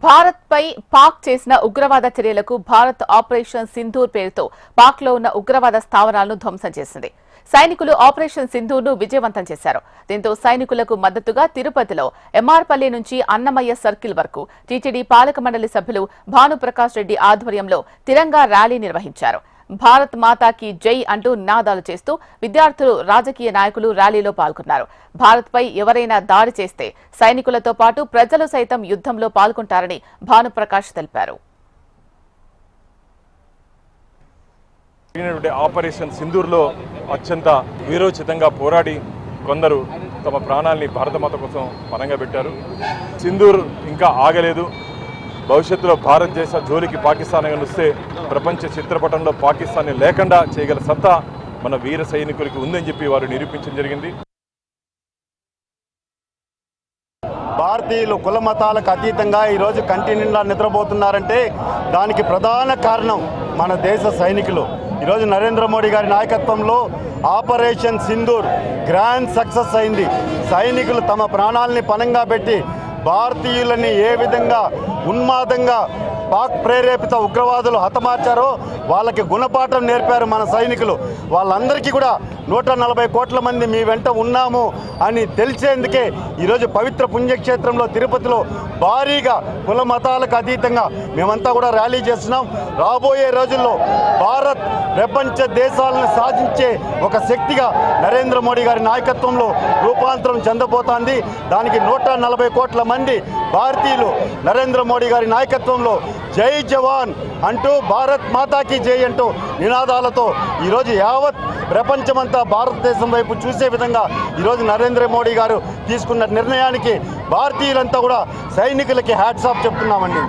భారత్ పై పాక్ చేసిన ఉగ్రవాద చర్యలకు భారత్ ఆపరేషన్ సింధూర్ పేరుతో పాక్లో ఉన్న ఉగ్రవాద స్థావరాలను ధ్వంసం చేసింది. సైనికులు ఆపరేషన్ సింధూర్ను విజయవంతం చేశారు. దీంతో సైనికులకు మద్దతుగా తిరుపతిలో ఎంఆర్పల్లి నుంచి అన్నమయ్య సర్కిల్ వరకు టీటీడీ పాలక మండలి సభ్యులు భానుప్రకాష్ రెడ్డి ఆధ్వర్యంలో తిరంగా ర్యాలీ నిర్వహించారు. భారత్ మాతాకి జై అంటూ నినాదాలు చేస్తూ విద్యార్థులు, రాజకీయ నాయకులు ర్యాలీలో పాల్గొన్నారు. భారత్పై ఎవరైనా దాడి చేస్తే సైనికులతో పాటు ప్రజలు సైతం యుద్ధంలో పాల్గొంటారని భానుప్రకాష్ తెలిపారు. ఆపరేషన్ సింధూర్లో అత్యంత వీరోచితంగా పోరాడి కొందరు తమ ప్రాణాలని భారతమాత కోసం పణంగా పెట్టారు. సింధూర్ ఇంకా ఆగలేదు. భవిష్యత్తులో భారతదేశ జోలికి పాకిస్తాన్ వస్తే ప్రపంచ చిత్రపటంలో పాకిస్తాన్ని లేకుండా చేయగల సత్తా మన వీర సైనికులకి ఉందని చెప్పి వారు నిరూపించడం జరిగింది. భారతీయులు కుల మతాలకు అతీతంగా ఈరోజు కంటి నిండా నిద్రపోతున్నారంటే దానికి ప్రధాన కారణం మన దేశ సైనికులు. ఈరోజు నరేంద్ర మోడీ గారి నాయకత్వంలో ఆపరేషన్ సింధూర్ గ్రాండ్ సక్సెస్ అయింది. సైనికులు తమ ప్రాణాలని పణంగా పెట్టి భారతీయులని ఏ విధంగా ఉన్మాదంగా పాక్ ప్రేరేపిత ఉగ్రవాదులు హతమార్చారో వాళ్ళకి గుణపాఠం నేర్పారు మన సైనికులు. వాళ్ళందరికీ కూడా 140 కోట్ల మంది మీ వెంట ఉన్నాము అని తెలిసేందుకే ఈరోజు పవిత్ర పుణ్యక్షేత్రంలో తిరుపతిలో భారీగా కుల మతాలకు అతీతంగా మేమంతా కూడా ర్యాలీ చేస్తున్నాం. రాబోయే రోజుల్లో భారత్ ప్రపంచ దేశాలను సాధించే ఒక శక్తిగా నరేంద్ర మోడీ గారి నాయకత్వంలో రూపాంతరం చెందబోతోంది. దానికి 140 కోట్ల మంది భారతీయులు నరేంద్ర మోడీ గారి నాయకత్వంలో జై జవాన్ అంటూ భారత్ మాతాకి జై అంటూ నినాదాలతో ఈరోజు యావత్ ప్రపంచమంతా భారతదేశం వైపు చూసే విధంగా ఈరోజు నరేంద్ర మోడీ గారు తీసుకున్న నిర్ణయానికి భారతీయులంతా కూడా సైనికులకి హ్యాట్స్ ఆఫ్ చెప్తున్నామండి.